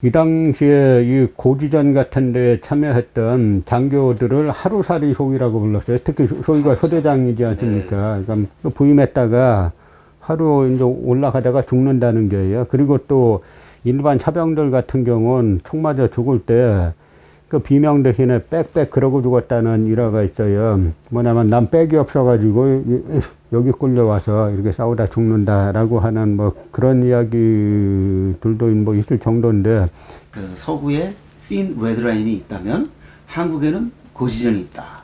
이 당시에 이 고지전 같은 데 참여했던 장교들을 하루살이 소위라고 불렀어요. 특히 소위가 소대장이지 않습니까? 그러니까 부임했다가 하루 이제 올라가다가 죽는다는 거예요. 그리고 또 일반 사병들 같은 경우는 총 맞아 죽을 때 그 비명 대신에 빽빽 그러고 죽었다는 일화가 있어요. 뭐냐면 난 빽이 없어가지고 여기 끌려와서 이렇게 싸우다 죽는다라고 하는 뭐 그런 이야기들도 뭐 있을 정도인데, 그 서구에 thin red line이 있다면 한국에는 고지전이 있다.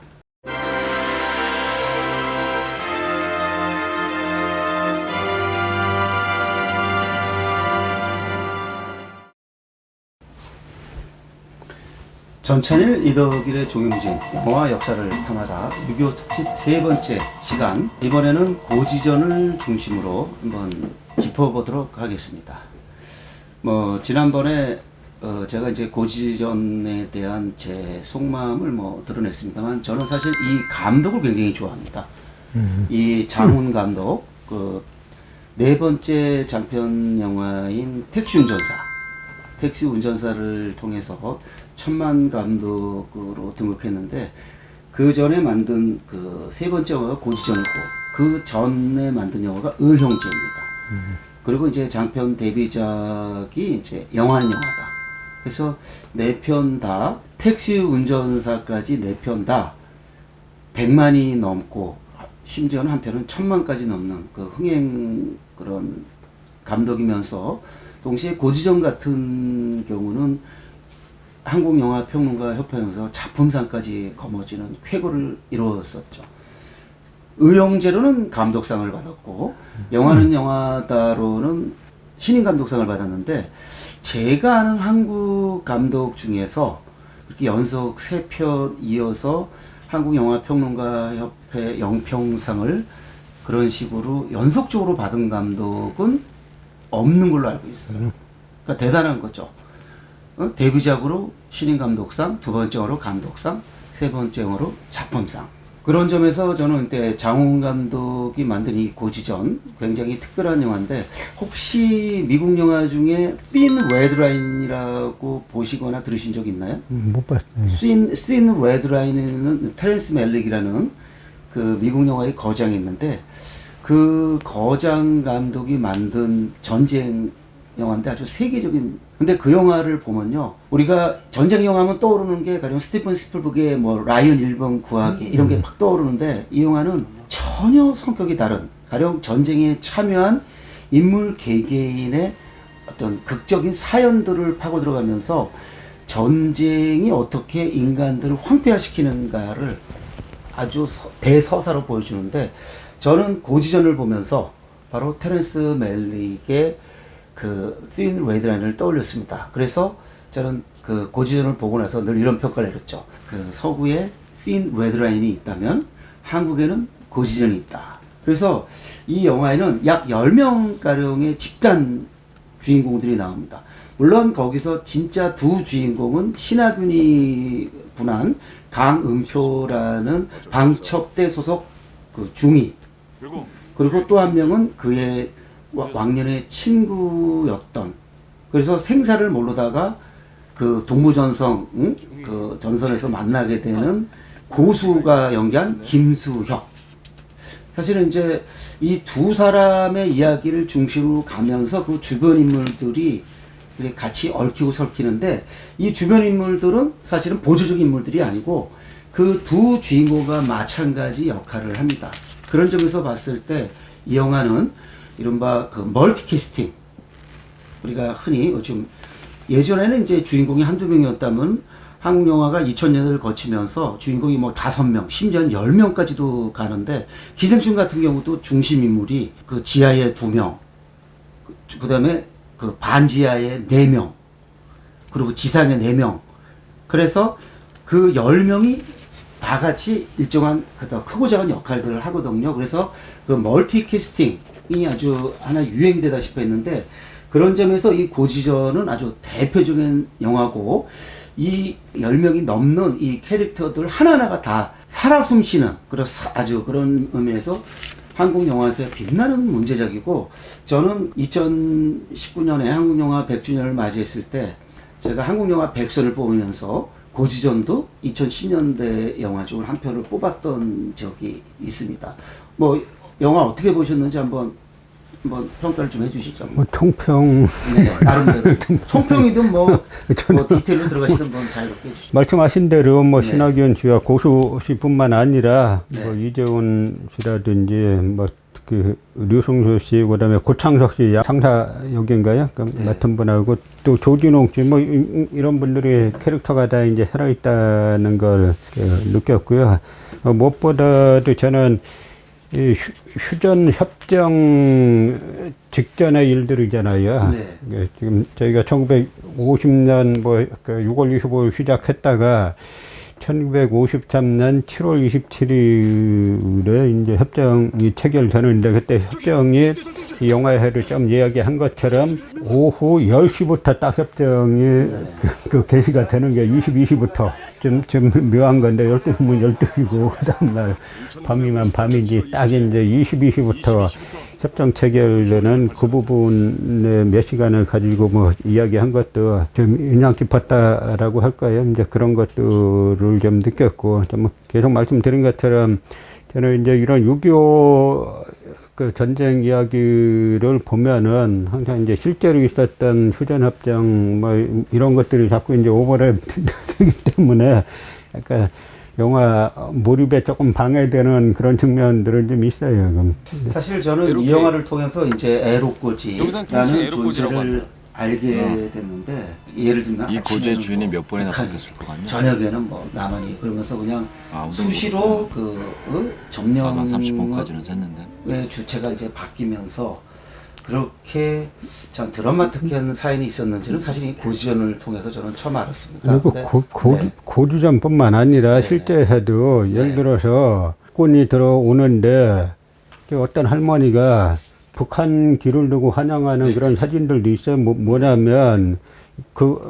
전찬일 이덕일의 종용진 영화 역사를 탐하다 6.25 특집 세 번째 시간, 이번에는 고지전을 중심으로 한번 짚어보도록 하겠습니다. 뭐 지난번에 제가 이제 고지전에 대한 제 속마음을 뭐 드러냈습니다만, 저는 사실 이 감독을 굉장히 좋아합니다. 이 장훈 감독, 그 네 번째 장편 영화인 택시 운전사를 통해서 천만 감독으로 등극했는데, 그 전에 만든 그 세 번째 영화가 고지전이고, 그 전에 만든 영화가 의형제입니다. 그리고 이제 장편 데뷔작이 이제 영화는 영화다. 그래서 네 편 다, 택시 운전사까지 네 편 다 100만이 넘고, 심지어는 한 편은 1000만까지 넘는 그 흥행 그런 감독이면서, 동시에 고지전 같은 경우는 한국영화평론가협회에서 작품상까지 거머쥐는 쾌거를 이루었었죠. 의형제로는 감독상을 받았고, 영화는 영화다로는 신인감독상을 받았는데, 제가 아는 한국 감독 중에서 그렇게 연속 3편 이어서 한국영화평론가협회 영평상을 그런 식으로 연속적으로 받은 감독은 없는 걸로 알고 있어요. 그러니까 대단한 거죠. 데뷔작으로 신인감독상, 두 번째로 감독상, 세 번째로 작품상. 그런 점에서 저는 그때 장훈 감독이 만든 이 고지전, 굉장히 특별한 영화인데, 혹시 미국 영화 중에 Thin Red Line이라고 보시거나 들으신 적 있나요? 못 봤어요. Thin Red Line은 테렌스 멜릭이라는 그 미국 영화의 거장이 있는데, 그 거장 감독이 만든 전쟁 영화인데 아주 세계적인. 근데 그 영화를 보면요, 우리가 전쟁 영화 하면 떠오르는 게 가령 스티븐 스필버그의 뭐 라이언 1번 구하기 이런 게 막 떠오르는데, 이 영화는 전혀 성격이 다른, 가령 전쟁에 참여한 인물 개개인의 어떤 극적인 사연들을 파고 들어가면서 전쟁이 어떻게 인간들을 황폐화시키는가를 아주 대서사로 보여주는데, 저는 고지전을 보면서 바로 테렌스 멜릭의 그 Thin Red Line을 떠올렸습니다. 그래서 저는 그 고지전을 보고 나서 늘 이런 평가를 내렸죠. 그 서구에 Thin Red Line이 있다면 한국에는 고지전이 있다. 그래서 이 영화에는 약 10명가량의 집단 주인공들이 나옵니다. 물론 거기서 진짜 두 주인공은 신하균이 분한 강음표라는 방첩대 소속 그 중위, 그리고 또 한 명은 그의 왕년의 친구였던, 그래서 생사를 모르다가 그 동부전성, 그 전선에서 만나게 되는 고수가 연기한 김수혁. 사실은 이제 이 두 사람의 이야기를 중심으로 가면서 그 주변 인물들이 같이 얽히고 설키는데, 이 주변 인물들은 사실은 보조적 인물들이 아니고 그 두 주인공과 마찬가지 역할을 합니다. 그런 점에서 봤을 때 이 영화는 이른바 그 멀티캐스팅, 우리가 흔히 좀 예전에는 이제 주인공이 한두 명이었다면 한국 영화가 2000년을 거치면서 주인공이 뭐 5명, 심지어는 10명까지도 가는데, 기생충 같은 경우도 중심 인물이 그 지하에 2명, 그 다음에 그 반지하에 4명, 그리고 지상에 4명. 그래서 그 10명이 다 같이 일정한 크고 작은 역할들을 하거든요. 그래서 그 멀티캐스팅이 아주 하나 유행이 되다시피 했는데, 그런 점에서 이 고지전은 아주 대표적인 영화고, 이 10명이 넘는 이 캐릭터들 하나하나가 다 살아 숨쉬는, 그래서 아주 그런 의미에서 한국 영화에서 빛나는 문제작이고, 저는 2019년에 한국 영화 100주년을 맞이했을 때 제가 한국 영화 100선을 뽑으면서 고지전도 2010년대 영화 중 한 편을 뽑았던 적이 있습니다. 뭐 영화 어떻게 보셨는지 한번 평가를 좀 해주시죠. 뭐 총평 네, 나름대로 총평이든 뭐 디테일로 들어가시든 뭐 자유롭게 해주시죠. 말씀하신 대로 뭐 네. 신학연 씨와 고수 씨뿐만 아니라 네. 뭐 이재훈 씨라든지 뭐 그 류승수 씨, 그다음에 고창석 씨 상사 역인가요? 네. 맡은 분하고 또 조진웅 씨 뭐 이런 분들의 캐릭터가 다 이제 살아있다는 걸 느꼈고요. 무엇보다도 저는 이 휴전 협정 직전의 일들이잖아요. 네. 이게 지금 저희가 1950년 뭐 6월 25일 시작했다가 1953년 7월 27일에 이제 협정이 체결되는데, 그때 협정이 이 영화회를 좀 이야기한 것처럼 오후 10시부터 딱 협정이 그 개시가 되는 게 22시부터 좀 묘한 건데 12시면 12시고 그 다음날 밤이면 밤이지 딱 이제 22시부터 협정 체결되는 그 부분에 몇 시간을 가지고 뭐 이야기한 것도 좀 인상 깊었다라고 할까요? 이제 그런 것들을 좀 느꼈고, 좀 계속 말씀드린 것처럼 저는 이제 이런 6.25 그 전쟁 이야기를 보면은 항상 이제 실제로 있었던 휴전협정 뭐 이런 것들이 자꾸 이제 오버랩 되기 때문에 약간 영화 몰입에 조금 방해되는 그런 측면들은 좀 있어요. 그럼. 사실 저는 이 영화를 통해서 이제 에로꼬지라는 존재를 알게 됐는데, 예를 들면 이 고지의 주인이 뭐 몇 번이나 바뀌었을 것 같냐? 저녁에는 뭐 나만이 그러면서 그냥 아, 수시로 그 점령의 30분까지는 샜는데. 주체가 이제 바뀌면서 그렇게 전 드라마틱한 사연이 있었는지는 사실 이 고지전을 통해서 저는 처음 알았습니다. 그리고 근데 고주전뿐만 아니라 네. 실제에도 예를 네. 들어서 군이 들어오는데 어떤 할머니가 북한 길을 두고 환영하는 그런 사진들도 있어요. 뭐냐면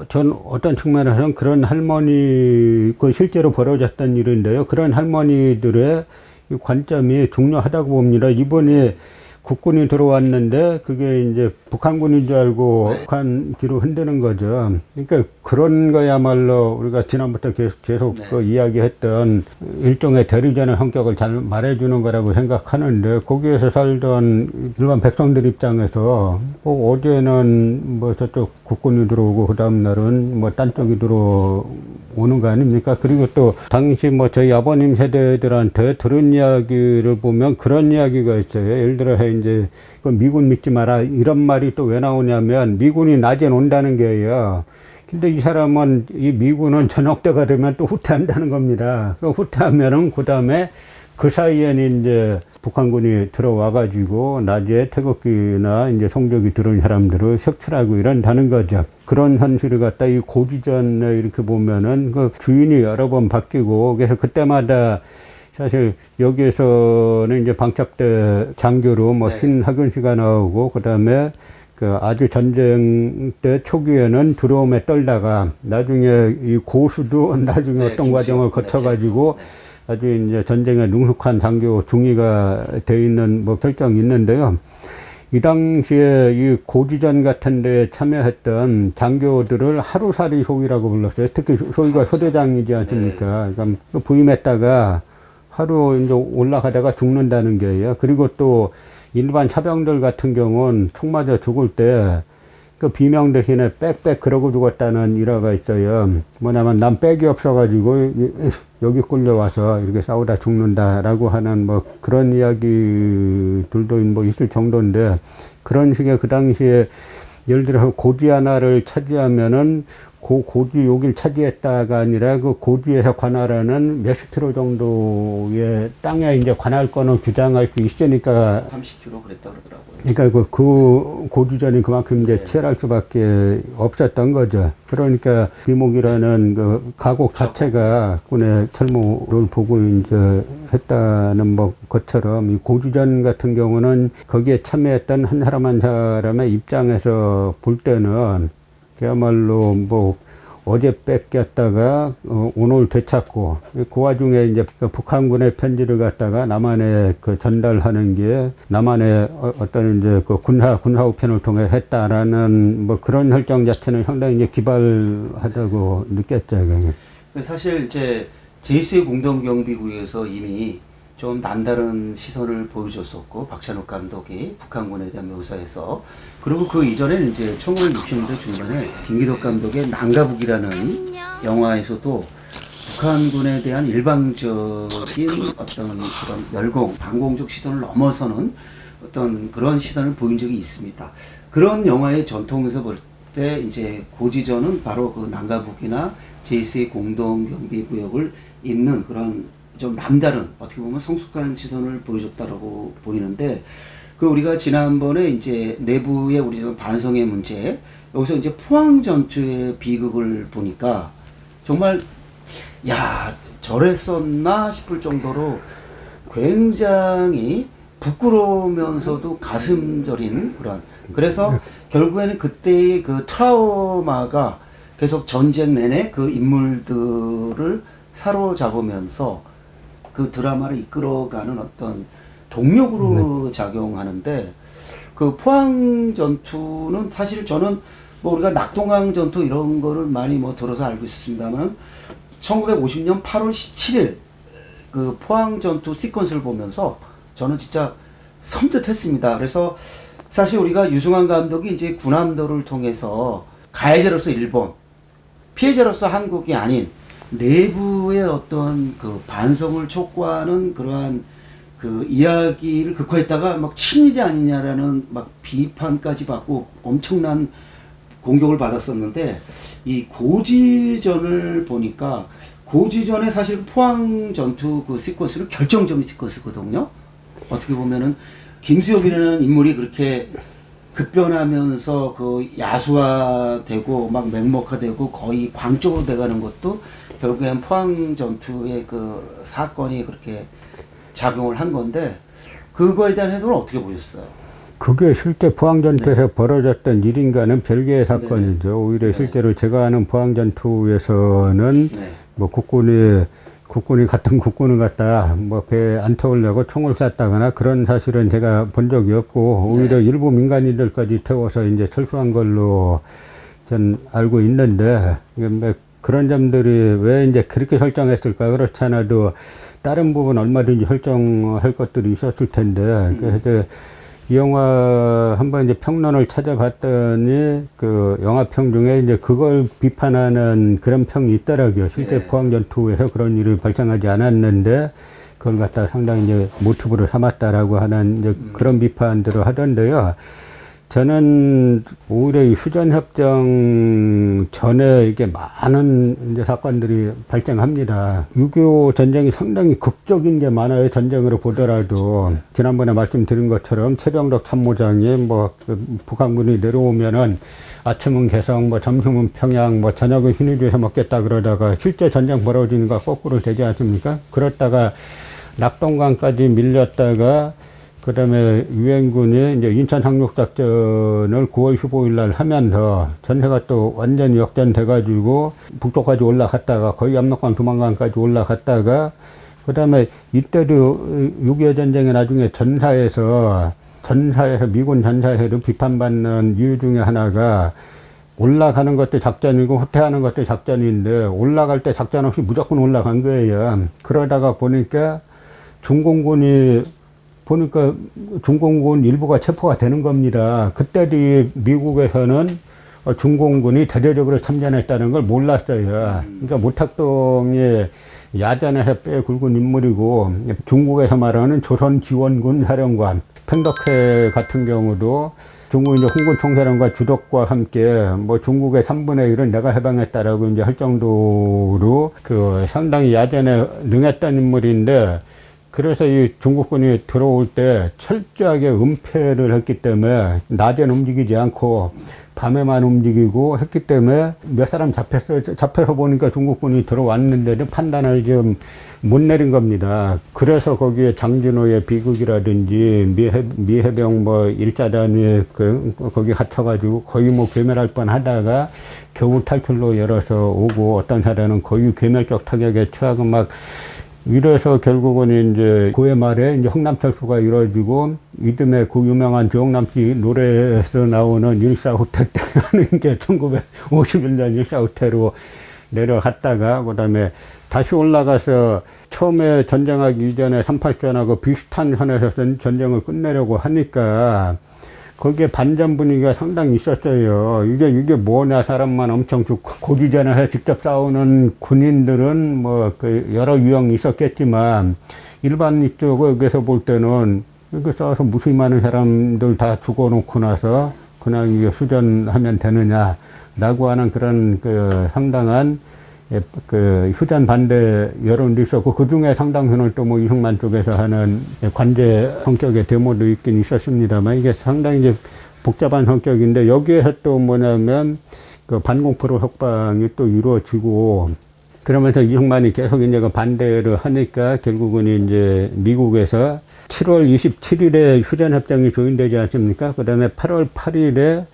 전 어떤 측면에서는 그런 할머니, 실제로 벌어졌던 일인데요. 그런 할머니들의 이 관점이 중요하다고 봅니다. 이번에 국군이 들어왔는데 그게 이제 북한군인 줄 알고 북한 길을 흔드는 거죠. 그러니까 그런 거야말로 우리가 지난부터 계속 네. 그 이야기했던 일종의 대리전의 성격을 잘 말해주는 거라고 생각하는데, 거기에서 살던 일반 백성들 입장에서 어제는 뭐 저쪽 국군이 들어오고 그 다음 날은 뭐 딴 쪽이 들어오는 거 아닙니까? 그리고 또 당시 뭐 저희 아버님 세대들한테 들은 이야기를 보면 그런 이야기가 있어요. 예를 들어 이제 그 미군 믿지 마라 이런 말이 또 왜 나오냐면, 미군이 낮에 온다는 거예요. 근데 이 사람은 이 미군은 저녁 때가 되면 또 후퇴한다는 겁니다. 그 후퇴하면은 그 다음에 그 사이에는 이제 북한군이 들어와가지고 낮에 태극기나 이제 성적이 들은 사람들을 색출하고 이런다는 거죠. 그런 현실을 갖다 이 고지전에 이렇게 보면은 그 주인이 여러 번 바뀌고, 그래서 그때마다 사실 여기에서는 이제 방첩대 장교로 뭐 네. 신학연 씨가 나오고, 그 다음에 그 아주 전쟁 때 초기에는 두려움에 떨다가 나중에 이 고수도 나중에 네, 어떤 과정을 거쳐가지고 네. 아주 이제 전쟁에 능숙한 장교 중위가 돼 있는 뭐 결정이 있는데요. 이 당시에 이 고지전 같은 데 참여했던 장교들을 하루살이 소위라고 불렀어요. 특히 소위가 소대장이지 않습니까? 그러니까 부임했다가 하루 이제 올라가다가 죽는다는 게예요. 그리고 또 일반 사병들 같은 경우는 총 맞아 죽을 때 그 비명 대신에 빽빽 그러고 죽었다는 일화가 있어요. 뭐냐면 난 빽이 없어가지고 여기 끌려와서 이렇게 싸우다 죽는다라고 하는 뭐 그런 이야기들도 뭐 있을 정도인데, 그런 식의 그 당시에 예를 들어 고지 하나를 차지하면은 고지 여길 차지했다가 아니라 그 고지에서 관할하는 몇십 킬로 정도의 땅에 이제 관할권을 주장할 수 있으니까, 30km 그랬다 그러더라고요. 그러니까 그 고지전이 그만큼 이제 네. 치열할 수밖에 없었던 거죠. 그러니까 비목이라는 그 가곡 자체가 군의 철모를 보고 이제 했다는 뭐 것처럼, 이 고지전 같은 경우는 거기에 참여했던 한 사람 한 사람의 입장에서 볼 때는 그야말로 뭐 어제 뺏겼다가 오늘 되찾고 그 와중에 이제 그 북한군의 편지를 갖다가 남한에 그 전달하는 게 남한의 어떤 이제 그 군사 우편을 통해 했다라는 뭐 그런 혈정 자체는 상당히 이제 기발하다고 느꼈죠. 사실 이제 제1세 공동경비구역에서 이미 좀 남다른 시선을 보여줬었고 박찬욱 감독이 북한군에 대한 묘사에서 그리고 그 이전에는 이제 1960년대 중반에 김기덕 감독의 난가북이라는 영화에서도 북한군에 대한 일방적인 어떤 그런 열공, 반공적 시선을 넘어서는 어떤 그런 시선을 보인 적이 있습니다. 그런 영화의 전통에서 볼 때 이제 고지전은 바로 그 난가북이나 제1세 공동경비구역을 잇는 그런 좀 남다른 어떻게 보면 성숙한 시선을 보여줬다라고 보이는데 그 우리가 지난번에 이제 내부의 우리 반성의 문제 여기서 이제 포항 전투의 비극을 보니까 정말 야 저랬었나 싶을 정도로 굉장히 부끄러우면서도 가슴 저린 그런 그래서 결국에는 그때의 그 트라우마가 계속 전쟁 내내 그 인물들을 사로잡으면서 그 드라마를 이끌어가는 어떤 동력으로 작용하는데 그 포항 전투는 사실 저는 뭐 우리가 낙동강 전투 이런 거를 많이 뭐 들어서 알고 있습니다만 1950년 8월 17일 그 포항 전투 시퀀스를 보면서 저는 진짜 섬뜩했습니다. 그래서 사실 우리가 유승환 감독이 이제 군함도를 통해서 가해자로서 일본, 피해자로서 한국이 아닌 내부의 어떤 그 반성을 촉구하는 그러한 그 이야기를 극화했다가 막 친일이 아니냐라는 막 비판까지 받고 엄청난 공격을 받았었는데 이 고지전을 보니까 고지전에 사실 포항 전투 그 시퀀스는 결정적인 시퀀스거든요. 어떻게 보면은 김수엽이라는 인물이 그렇게 급변하면서 그 야수화되고 막 맹목화되고 거의 광적으로 돼가는 것도 결국엔 포항 전투의 그 사건이 그렇게 작용을 한 건데 그거에 대한 해석을 어떻게 보셨어요? 그게 실제 포항전투에서 네. 벌어졌던 일인가는 별개의 사건이죠. 네네. 오히려 네. 실제로 제가 아는 포항전투에서는 네. 뭐 국군이 같은 국군을 갖다 뭐 배에 안 태우려고 총을 쐈다거나 그런 사실은 제가 본 적이 없고 오히려 네. 일부 민간인들까지 태워서 이제 철수한 걸로 전 알고 있는데 이게 뭐 그런 점들이 왜 이제 그렇게 설정했을까? 그렇지 않아도 다른 부분 얼마든지 설정할 것들이 있었을 텐데 그래서 이 영화 한번 이제 평론을 찾아봤더니 그 영화평 중에 이제 그걸 비판하는 그런 평이 있더라고요. 실제 네. 포항전투에서 그런 일이 발생하지 않았는데 그걸 갖다 상당히 이제 모티브로 삼았다라고 하는 이제 그런 비판들을 하던데요. 저는 오히려 이 휴전협정 전에 이게 많은 이제 사건들이 발생합니다. 6.25 전쟁이 상당히 극적인 게 많아요. 전쟁으로 보더라도. 지난번에 말씀드린 것처럼 최병덕 참모장이 뭐 북한군이 내려오면은 아침은 개성, 뭐 점심은 평양, 뭐 저녁은 신의주에서 먹겠다 그러다가 실제 전쟁 벌어지는 거 거꾸로 되지 않습니까? 그렇다가 낙동강까지 밀렸다가 그 다음에 유엔군이 이제 인천 상륙작전을 9월 15일 날 하면서 전세가 또 완전히 역전돼가지고 북쪽까지 올라갔다가 거의 압록강 두만강까지 올라갔다가 그 다음에 이때도 6.25 전쟁의 나중에 전사에서 미군 전사에도 비판받는 이유 중에 하나가 올라가는 것도 작전이고 후퇴하는 것도 작전인데 올라갈 때 작전 없이 무조건 올라간 거예요. 그러다가 보니까 중공군 일부가 체포가 되는 겁니다. 그때도 미국에서는 중공군이 대대적으로 참전했다는 걸 몰랐어요. 그러니까 모탁동이 야전에서 빼 굵은 인물이고 중국에서 말하는 조선지원군 사령관 팽덕회 같은 경우도 중국 이제 홍군 총사령관 주덕과 함께 뭐 중국의 3분의 1은 내가 해방했다라고 이제 할 정도로 그 상당히 야전에 능했던 인물인데 그래서 이 중국군이 들어올 때 철저하게 은폐를 했기 때문에 낮엔 움직이지 않고 밤에만 움직이고 했기 때문에 몇 사람 잡혔어요. 잡혀서 보니까 중국군이 들어왔는데도 판단을 좀 못 내린 겁니다. 그래서 거기에 장진호의 비극이라든지 미해병 뭐 일자단이 거기 갇혀가지고 거의 뭐 괴멸할 뻔하다가 겨우 탈출로 열어서 오고 어떤 사람은 거의 괴멸적 타격에 처하고 막 이래서 결국은 이제 9회 말에 이제 흥남철수가 이루어지고 이듬해 그 유명한 조영남 씨 노래에서 나오는 일사후퇴 때 하는 게 1951년 일사후퇴로 내려갔다가 그다음에 다시 올라가서 처음에 전쟁하기 이전에 38전하고 비슷한 선에서 전쟁을 끝내려고 하니까 거기에 반전 분위기가 상당히 있었어요. 이게 뭐냐, 사람만 엄청 죽고, 고지전에서 직접 싸우는 군인들은 뭐, 여러 유형이 있었겠지만, 일반 이쪽에서 볼 때는, 이렇게 싸워서 무수히 많은 사람들 다 죽어놓고 나서, 그냥 이게 휴전하면 되느냐, 라고 하는 그런 상당한, 휴전 반대 여론도 있었고, 그 중에 상당수는 또 뭐 이승만 쪽에서 하는 관제 성격의 데모도 있긴 있었습니다만, 이게 상당히 이제 복잡한 성격인데, 여기에서 또 뭐냐면, 반공포로 협방이 또 이루어지고, 그러면서 이승만이 계속 이제 반대를 하니까, 결국은 이제 미국에서 7월 27일에 휴전협정이 조인되지 않습니까? 그 다음에 8월 8일에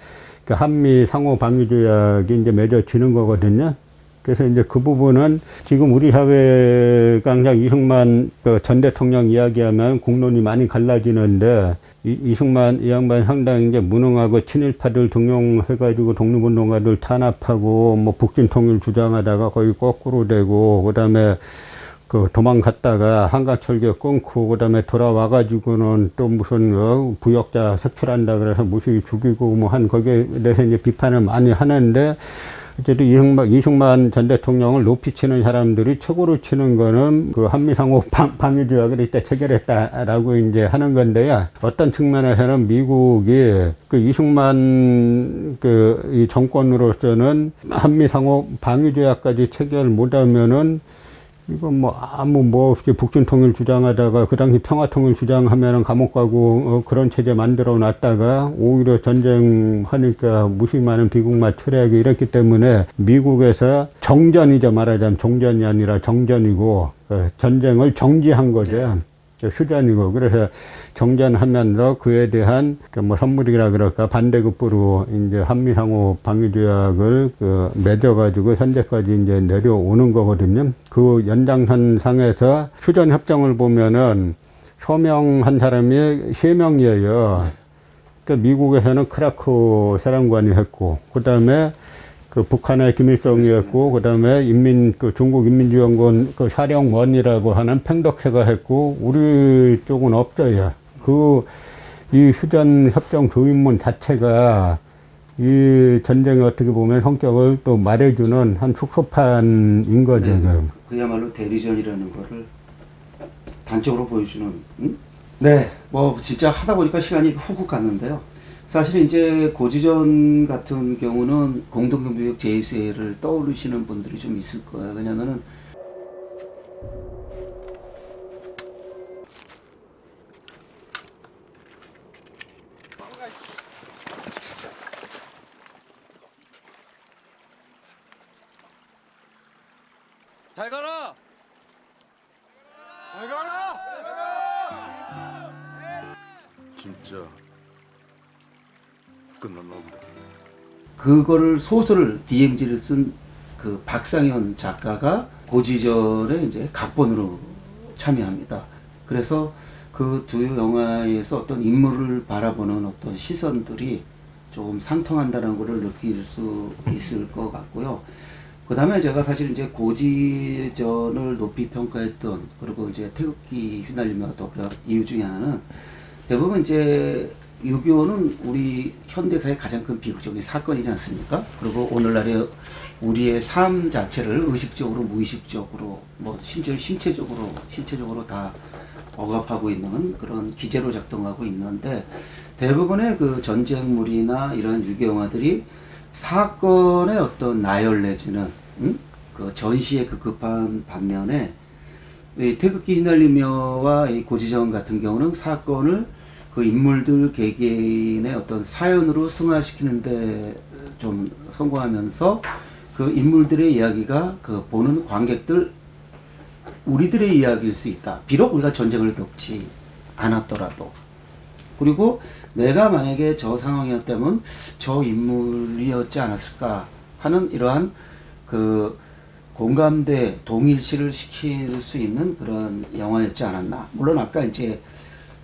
한미 상호 방위조약이 이제 맺어지는 거거든요. 그래서 이제 그 부분은 지금 우리 사회가 항상 이승만 전 대통령 이야기하면 공론이 많이 갈라지는데 이승만 이 양반 상당히 이제 무능하고 친일파들 등용해가지고 독립운동가들 탄압하고 뭐 북진 통일 주장하다가 거의 거꾸로 되고 그다음에 도망갔다가 한강철교 끊고 그다음에 돌아와가지고는 또 무슨 부역자 색출한다 그래서 무시 죽이고 뭐 한 거기에 대해서 이제 비판을 많이 하는데. 어쨌든 이승만 전 대통령을 높이 치는 사람들이 최고로 치는 거는 한미상호 방위조약을 이때 체결했다라고 이제 하는 건데요. 어떤 측면에서는 미국이 이승만 이 정권으로서는 한미상호 방위조약까지 체결 못하면은 이건 뭐 아무 뭐 없이 북진 통일 주장하다가 그 당시 평화 통일 주장하면은 감옥 가고 그런 체제 만들어 놨다가 오히려 전쟁하니까 무수히 많은 비극만 초래하게 이랬기 때문에 미국에서 정전이죠. 말하자면 종전이 아니라 정전이고 전쟁을 정지한 거죠. 휴전이고 그래서 정전하면서 그에 대한 뭐 선물이라 그럴까 반대급부로 이제 한미상호 방위조약을 맺어가지고 현재까지 이제 내려오는 거거든요. 그 연장선상에서 휴전 협정을 보면은 서명한 사람이 3명이에요. 그러니까 미국에서는 크라크 사령관이 했고 그 다음에 북한의 김일성이 했고, 그 다음에 중국인민주연구원 사령원이라고 하는 팽덕회가 했고, 우리 쪽은 없어요. 이 휴전협정 조인문 자체가 이 전쟁이 어떻게 보면 성격을 또 말해주는 한 축소판인 거죠. 네. 그야말로 대리전이라는 거를 단적으로 보여주는, 응? 네. 뭐, 진짜 하다 보니까 시간이 훅훅 갔는데요. 사실 이제 고지전 같은 경우는 공동경비역 제1세를 떠올리시는 분들이 좀 있을 거예요. 왜냐면은 잘 가라! 잘 가라! 진짜 끝났나 보다. 그거를 소설을 DMZ를 쓴 박상현 작가가 고지전에 이제 각본으로 참여합니다. 그래서 그 두 영화에서 어떤 인물을 바라보는 어떤 시선들이 조금 상통한다는 것을 느낄 수 있을 것 같고요. 그 다음에 제가 사실 이제 고지전을 높이 평가했던 그리고 이제 태극기 휘날리며 또 그런 이유 중에 하나는 대부분 이제 6.25는 우리 현대사의 가장 큰 비극적인 사건이지 않습니까? 그리고 오늘날의 우리의 삶 자체를 의식적으로 무의식적으로 뭐 심지어 신체적으로 다 억압하고 있는 그런 기제로 작동하고 있는데 대부분의 그 전쟁물이나 이런 유교 영화들이 사건의 어떤 나열 내지는 그 전시에 급급한 반면에 이 태극기 휘날리며와 이 고지전 같은 경우는 사건을 그 인물들 개개인의 어떤 사연으로 승화시키는데 좀 성공하면서 그 인물들의 이야기가 그 보는 관객들 우리들의 이야기일 수 있다. 비록 우리가 전쟁을 겪지 않았더라도. 그리고 내가 만약에 저 상황이었다면 저 인물이었지 않았을까 하는 이러한 그 공감대, 동일시를 시킬 수 있는 그런 영화였지 않았나. 물론 아까 이제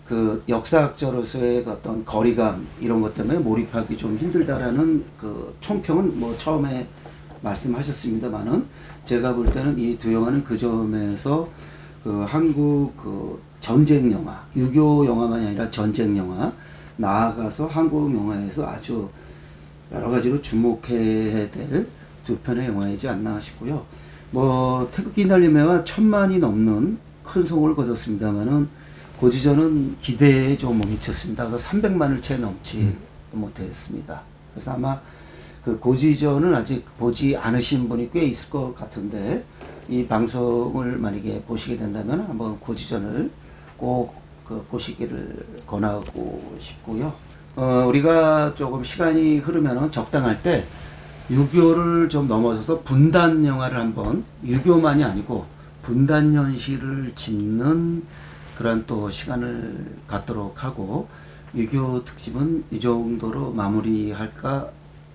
그 역사학자로서의 그 어떤 거리감 이런 것 때문에 몰입하기 좀 힘들다라는 그 총평은 뭐 처음에 말씀하셨습니다만은 제가 볼 때는 이 두 영화는 그 점에서 그 한국 그 전쟁 영화, 유교 영화만이 아니라 전쟁 영화, 나아가서 한국 영화에서 아주 여러 가지로 주목해야 될 두 편의 영화이지 않나 싶고요. 뭐 태극기 휘날리매와 1000만이 넘는 큰 성공을 거뒀습니다만은 고지전은 기대에 좀 못 미쳤습니다. 그래서 300만을 채 넘지 못했습니다. 그래서 아마 그 고지전은 아직 보지 않으신 분이 꽤 있을 것 같은데 이 방송을 만약에 보시게 된다면 한번 고지전을 꼭 그 보시기를 권하고 싶고요. 우리가 조금 시간이 흐르면 적당할 때 유교를 좀 넘어서서 분단 영화를 한번 유교만이 아니고 분단 현실을 짚는 그런 또 시간을 갖도록 하고 유교 특집은 이 정도로 마무리할까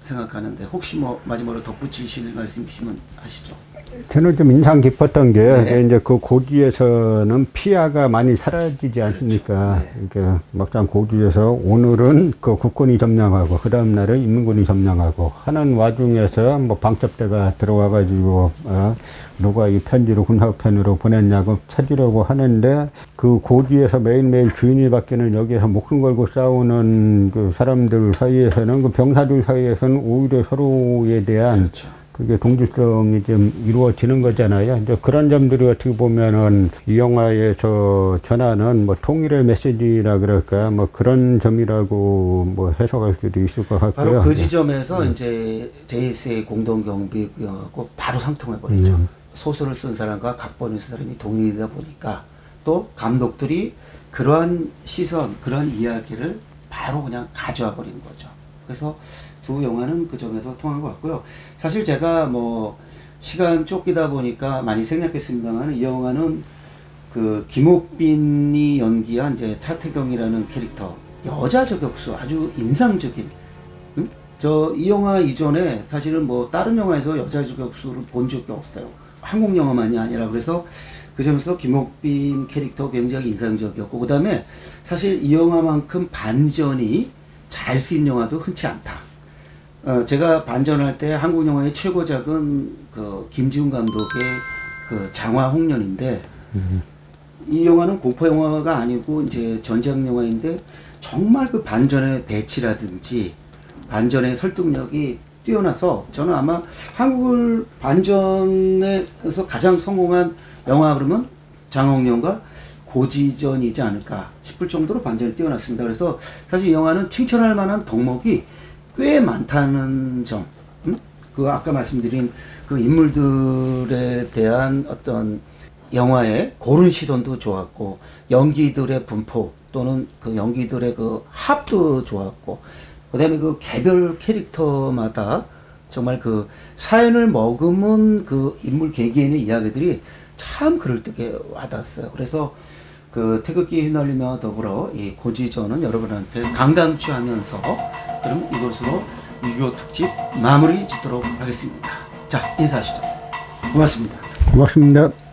생각하는데 혹시 뭐 마지막으로 덧붙이실 말씀 있으면 하시죠. 저는 좀 인상 깊었던 게 네. 이제 그 고지에서는 피아가 많이 사라지지 않습니까? 그렇죠. 네. 그러니까 막상 고지에서 오늘은 그 국군이 점령하고 그 다음 날은 인민군이 점령하고 하는 와중에서 뭐 방첩대가 들어와 가지고 누가 이 편지를 군사편으로 보냈냐고 찾으려고 하는데 그 고지에서 매일매일 주인이 바뀌는 여기에서 목숨 걸고 싸우는 그 사람들 사이에서는 그 병사들 사이에서는 오히려 서로에 대한 그렇죠. 그게 동질성이 좀 이루어지는 거잖아요. 이제 그런 점들이 어떻게 보면은 이 영화에서 전하는 뭐 통일의 메시지라 그럴까 뭐 그런 점이라고 뭐 해석할 수도 있을 것 같고요. 바로 그 지점에서 이제 JSA 공동경비구역하고 바로 상통해 버리죠. 소설을 쓴 사람과 각본을 쓴 사람이 동일이다 보니까 또 감독들이 그러한 시선, 그러한 이야기를 바로 그냥 가져와 버린 거죠. 그래서 두 영화는 그 점에서 통한 것 같고요. 사실 제가 뭐 시간 쫓기다 보니까 많이 생략했습니다만 이 영화는 그 김옥빈이 연기한 이제 차태경이라는 캐릭터 여자 저격수 아주 인상적인 저 이 영화 이전에 사실은 뭐 다른 영화에서 여자 저격수를 본 적이 없어요. 한국 영화만이 아니라 그래서 그 점에서 김옥빈 캐릭터 굉장히 인상적이었고 그 다음에 사실 이 영화만큼 반전이 잘 쓰인 영화도 흔치 않다. 제가 반전할 때 한국 영화의 최고작은 그 김지훈 감독의 그 장화홍련인데 이 영화는 공포 영화가 아니고 이제 전쟁 영화인데 정말 그 반전의 배치라든지 반전의 설득력이 뛰어나서 저는 아마 한국을 반전에서 가장 성공한 영화 그러면 장홍련과 고지전이지 않을까 싶을 정도로 반전이 뛰어났습니다. 그래서 사실 이 영화는 칭찬할 만한 덕목이 꽤 많다는 점, 그 아까 말씀드린 그 인물들에 대한 어떤 영화의 고른 시선도 좋았고 연기들의 분포 또는 그 연기들의 그 합도 좋았고 그다음에 그 개별 캐릭터마다 정말 그 사연을 머금은 그 인물 개개인의 이야기들이 참 그럴듯하게 와닿았어요. 그래서 그 태극기 휘날리며 더불어 이 고지전은 여러분한테 강강추하면서 그럼 이것으로 유교 특집 마무리 짓도록 하겠습니다. 자, 인사하시죠. 고맙습니다. 고맙습니다.